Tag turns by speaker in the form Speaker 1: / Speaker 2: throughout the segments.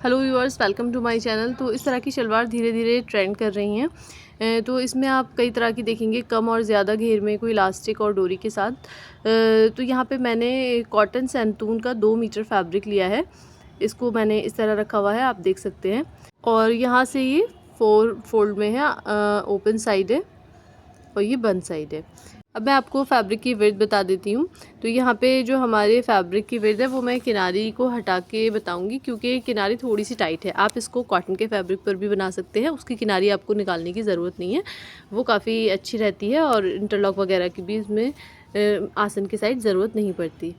Speaker 1: Hello viewers, welcome to my channel. तो इस तरह की शलवार धीरे धीरे ट्रेंड कर रही हैं। तो इसमें आप कई तरह की देखेंगे, कम और ज़्यादा घेर में, कोई इलास्टिक और डोरी के साथ। तो यहाँ पे मैंने कॉटन सैंतून का 2 मीटर फैब्रिक लिया है। इसको मैंने इस तरह रखा हुआ है, आप देख सकते हैं। और यहाँ से ये 4 फोल्ड में है, ओपन साइड है और ये बंद साइड है। अब मैं आपको फैब्रिक की विड्थ बता देती हूँ। तो यहाँ पे जो हमारे फैब्रिक की विड्थ है वो मैं किनारी को हटा के बताऊँगी, क्योंकि किनारी थोड़ी सी टाइट है। आप इसको कॉटन के फैब्रिक पर भी बना सकते हैं, उसकी किनारी आपको निकालने की ज़रूरत नहीं है, वो काफ़ी अच्छी रहती है और इंटरलॉक वगैरह की भी इसमें आसन की साइड ज़रूरत नहीं पड़ती।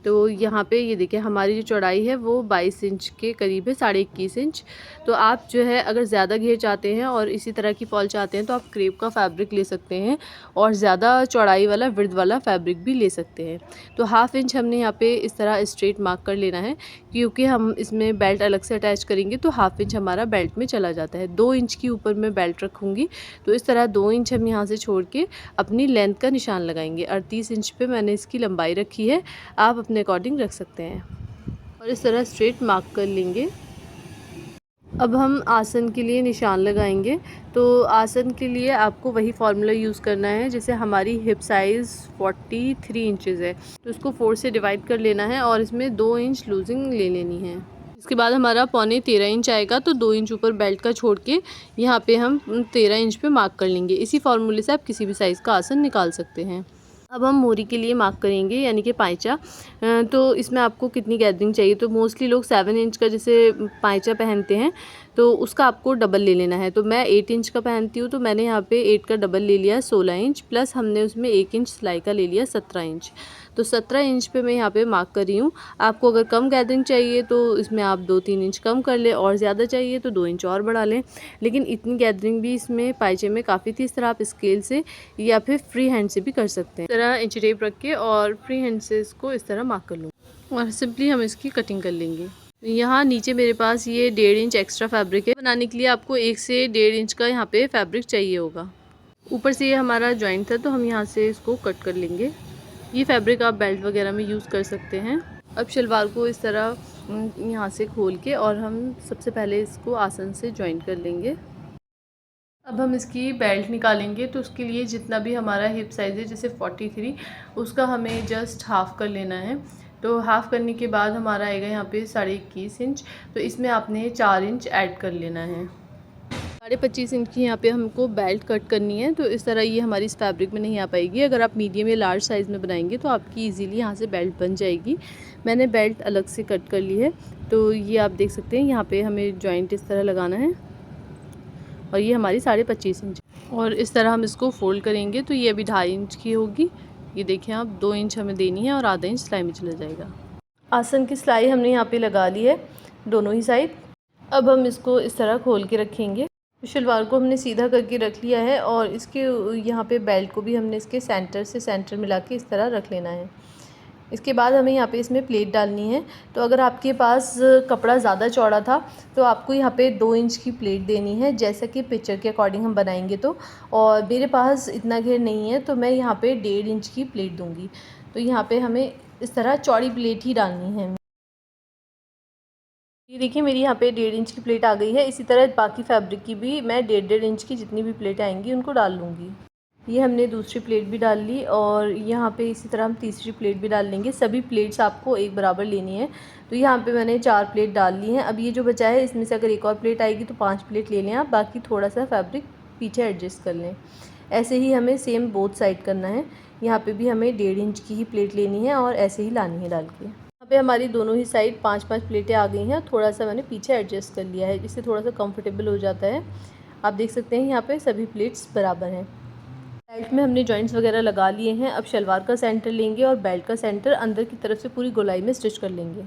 Speaker 1: तो यहाँ पे ये देखिए, हमारी जो चौड़ाई है वो 22 इंच के करीब है, 21.5 इंच। तो आप जो है अगर ज़्यादा घेर चाहते हैं और इसी तरह की फॉल चाहते हैं तो आप क्रेप का फैब्रिक ले सकते हैं और ज़्यादा चौड़ाई वाला विड्थ वाला फैब्रिक भी ले सकते हैं। तो 1/2 इंच हमने यहाँ पे इस तरह स्ट्रेट मार्क कर लेना है, क्योंकि हम इसमें बेल्ट अलग से अटैच करेंगे तो 1/2 इंच हमारा बेल्ट में चला जाता है। 2 इंच के ऊपर मैं बेल्ट रखूँगी, तो इस तरह 2 इंच हम यहाँ से छोड़ के अपनी लेंथ का निशान लगाएंगे। 38 इंच पे मैंने इसकी लंबाई रखी है, आप अपने अकॉर्डिंग रख सकते हैं और इस तरह स्ट्रेट मार्क कर लेंगे। अब हम आसन के लिए निशान लगाएंगे। तो आसन के लिए आपको वही फार्मूला यूज़ करना है। जैसे हमारी हिप साइज़ 43 इंचज़ है, तो इसको 4 से डिवाइड कर लेना है और इसमें 2 इंच लूजिंग ले लेनी है। इसके बाद हमारा 13.25 इंच आएगा, तो 2 इंच ऊपर बेल्ट का छोड़ के यहाँ पे हम 13 इंच पे मार्क कर लेंगे। इसी फार्मूले से आप किसी भी साइज़ का आसन निकाल सकते हैं। अब हम मोरी के लिए मार्क करेंगे, यानी कि पायचा। तो इसमें आपको कितनी गैदरिंग चाहिए, तो मोस्टली लोग 7 इंच का जैसे पायचा पहनते हैं, तो उसका आपको डबल ले लेना है। तो मैं 8 इंच का पहनती हूँ, तो मैंने यहाँ पे 8 का डबल ले लिया 16 इंच, प्लस हमने उसमें 1 इंच सिलाई का ले लिया 17 इंच। तो 17 इंच पे मैं यहाँ पे मार्क कर रही हूँ। आपको अगर कम गैदरिंग चाहिए तो इसमें आप 2-3 इंच कम कर लें, और ज़्यादा चाहिए तो 2 इंच और बढ़ा लें। लेकिन इतनी गैदरिंग भी इसमें पायचे में काफ़ी थी। इस तरह आप स्केल से या फिर फ्री हैंड से भी कर सकते हैं। इस तरह इंच टेप रख के और फ्री हैंड से इसको इस तरह मार्क कर लूँ और सिंपली हम इसकी कटिंग कर लेंगे। यहाँ नीचे मेरे पास ये 1.5 इंच एक्स्ट्रा फैब्रिक है। बनाने के लिए आपको 1 से 1.5 इंच का यहाँ पे फैब्रिक चाहिए होगा। ऊपर से ये हमारा जॉइंट था, तो हम यहाँ से इसको कट कर लेंगे। ये फैब्रिक आप बेल्ट वगैरह में यूज़ कर सकते हैं। अब शलवार को इस तरह यहाँ से खोल के और हम सबसे पहले इसको आसन से जॉइंट कर लेंगे। अब हम इसकी बेल्ट निकालेंगे, तो उसके लिए जितना भी हमारा हिप साइज़ है, जैसे 43, उसका हमें जस्ट हाफ़ कर लेना है। तो हाफ़ करने के बाद हमारा आएगा यहाँ पे 21.5 इंच, तो इसमें आपने 4 इंच ऐड कर लेना है। 25.5 इंच की यहाँ पे हमको बेल्ट कट करनी है। तो इस तरह ये हमारी इस फैब्रिक में नहीं आ पाएगी। अगर आप मीडियम या लार्ज साइज़ में बनाएंगे तो आपकी इजीली यहाँ से बेल्ट बन जाएगी। मैंने बेल्ट अलग से कट कर ली है, तो ये आप देख सकते हैं। यहाँ पे हमें जॉइंट इस तरह लगाना है और ये हमारी 25.5 इंच, और इस तरह हम इसको फोल्ड करेंगे तो ये अभी 2.5 इंच की होगी। ये देखें आप, 2 इंच हमें देनी है और आधा इंच सिलाई में चला जाएगा। आसन की सिलाई हमने यहाँ पे लगा ली है दोनों ही साइड। अब हम इसको इस तरह खोल के रखेंगे। शलवार को हमने सीधा करके रख लिया है और इसके यहाँ पे बेल्ट को भी हमने इसके सेंटर से सेंटर मिला के इस तरह रख लेना है। इसके बाद हमें यहाँ पे इसमें प्लेट डालनी है। तो अगर आपके पास कपड़ा ज़्यादा चौड़ा था तो आपको यहाँ पे 2 इंच की प्लेट देनी है, जैसा कि पिक्चर के अकॉर्डिंग हम बनाएंगे। तो और मेरे पास इतना घेर नहीं है, तो मैं यहाँ पे 1.5 इंच की प्लेट दूँगी। तो यहाँ पे हमें इस तरह चौड़ी प्लेट ही डालनी है। ये देखिए, मेरी यहाँ पे 1.5 इंच की प्लेट आ गई है। इसी तरह बाकी फैब्रिक की भी मैं 1.5 इंच की जितनी भी प्लेटें आएंगी उनको डाल लूँगी। ये हमने दूसरी प्लेट भी डाल ली और यहाँ पे इसी तरह हम तीसरी प्लेट भी डाल लेंगे। सभी प्लेट्स आपको एक बराबर लेनी है। तो यहाँ पे मैंने 4 प्लेट डाल ली हैं। अब ये जो बचा है, इसमें से अगर एक और प्लेट आएगी तो 5 प्लेट ले लें आप, बाकी थोड़ा सा फैब्रिक पीछे एडजस्ट कर लें। ऐसे ही हमें सेम बोथ साइड करना है। यहाँ पर भी हमें 1.5 इंच की ही प्लेट लेनी है और ऐसे ही लानी है डाल के। यहाँ पे हमारी दोनों ही साइड 5-5 प्लेटें आ गई हैं। थोड़ा सा मैंने पीछे एडजस्ट कर लिया है, जिससे थोड़ा सा कंफर्टेबल हो जाता है। आप देख सकते हैं यहाँ पे सभी प्लेट्स बराबर हैं। बेल्ट में हमने जॉइंट्स वगैरह लगा लिए हैं। अब शलवार का सेंटर लेंगे और बेल्ट का सेंटर अंदर की तरफ से पूरी गोलाई में स्टिच कर लेंगे।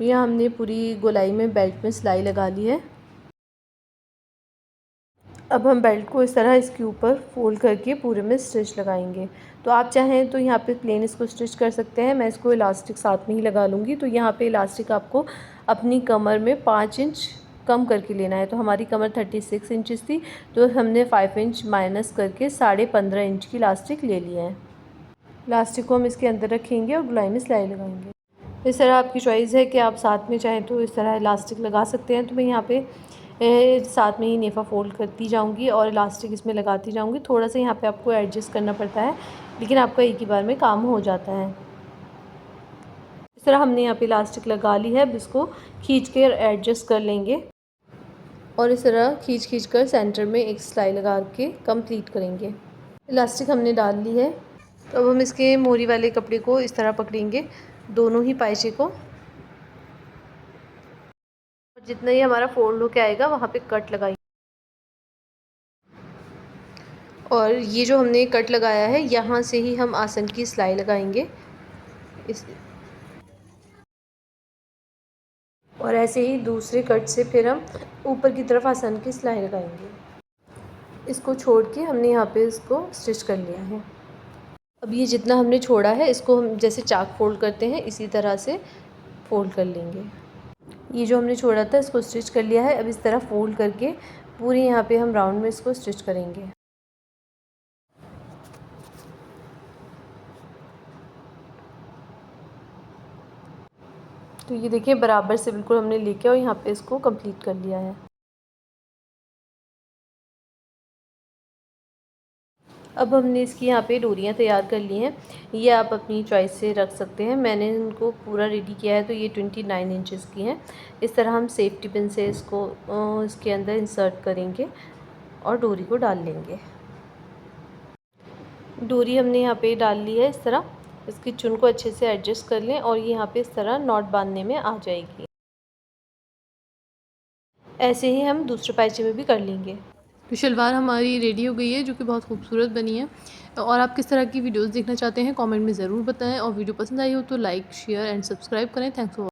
Speaker 1: यहाँ हमने पूरी गोलाई में बेल्ट में सिलाई लगा ली है। अब हम बेल्ट को इस तरह इसके ऊपर फोल्ड करके पूरे में स्टिच लगाएंगे। तो आप चाहें तो यहाँ पे प्लेन इसको स्टिच कर सकते हैं। मैं इसको इलास्टिक साथ में ही लगा लूँगी। तो यहाँ पे इलास्टिक आपको अपनी कमर में 5 इंच कम करके लेना है। तो हमारी कमर 36 इंचज़ थी, तो हमने 5 इंच माइनस करके 15.5 इंच की इलास्टिक ले लिया है। इलास्टिक को हम इसके अंदर रखेंगे और गोलाई में सिलाई लगाएंगे। इस तरह आपकी चॉइस है कि आप साथ में चाहें तो इस तरह इलास्टिक लगा सकते हैं। तो मैं यहाँ पे साथ में ही नेफ़ा फ़ोल्ड करती जाऊँगी और इलास्टिक इसमें लगाती जाऊँगी। थोड़ा सा यहाँ पे आपको एडजस्ट करना पड़ता है, लेकिन आपका एक ही बार में काम हो जाता है। इस तरह हमने यहाँ पे इलास्टिक लगा ली है। अब इसको खींच कर एडजस्ट कर लेंगे और इस तरह खींच कर सेंटर में एक सिलाई लगा के कंप्लीट करेंगे। इलास्टिक हमने डाल ली है। तो अब हम इसके मोरी वाले कपड़े को इस तरह पकड़ेंगे, दोनों ही पाइचे को, और जितना ही हमारा फोल्ड होके आएगा वहाँ पे कट लगाएंगे। और ये जो हमने कट लगाया है यहाँ से ही हम आसन की सिलाई लगाएंगे इस, और ऐसे ही दूसरे कट से फिर हम ऊपर की तरफ आसन की सिलाई लगाएंगे। इसको छोड़ के हमने यहाँ पे इसको स्टिच कर लिया है। अब ये जितना हमने छोड़ा है इसको हम जैसे चाक फोल्ड करते हैं इसी तरह से फ़ोल्ड कर लेंगे। ये जो हमने छोड़ा था इसको स्टिच कर लिया है। अब इस तरह फ़ोल्ड करके पूरे यहाँ पे हम राउंड में इसको स्टिच करेंगे। तो ये देखिए बराबर से बिल्कुल हमने लेके और यहाँ पे इसको कंप्लीट कर लिया है। अब हमने इसकी यहाँ पे डोरियाँ तैयार कर ली हैं। ये आप अपनी चॉइस से रख सकते हैं। मैंने इनको पूरा रेडी किया है तो ये 29 इंचेस की हैं। इस तरह हम सेफ्टी पिन से इसको इसके अंदर इंसर्ट करेंगे और डोरी को डाल लेंगे। डोरी हमने यहाँ पे डाल ली है। इस तरह इसकी चुन को अच्छे से एडजस्ट कर लें और ये यहाँ पे इस तरह नॉट बांधने में आ जाएगी। ऐसे ही हम दूसरे पाइचे में भी कर लेंगे। तो शलवार हमारी रेडी हो गई है, जो कि बहुत खूबसूरत बनी है। और आप किस तरह की वीडियोस देखना चाहते हैं कमेंट में ज़रूर बताएं, और वीडियो पसंद आई हो तो लाइक शेयर एंड सब्सक्राइब करें। Thanks for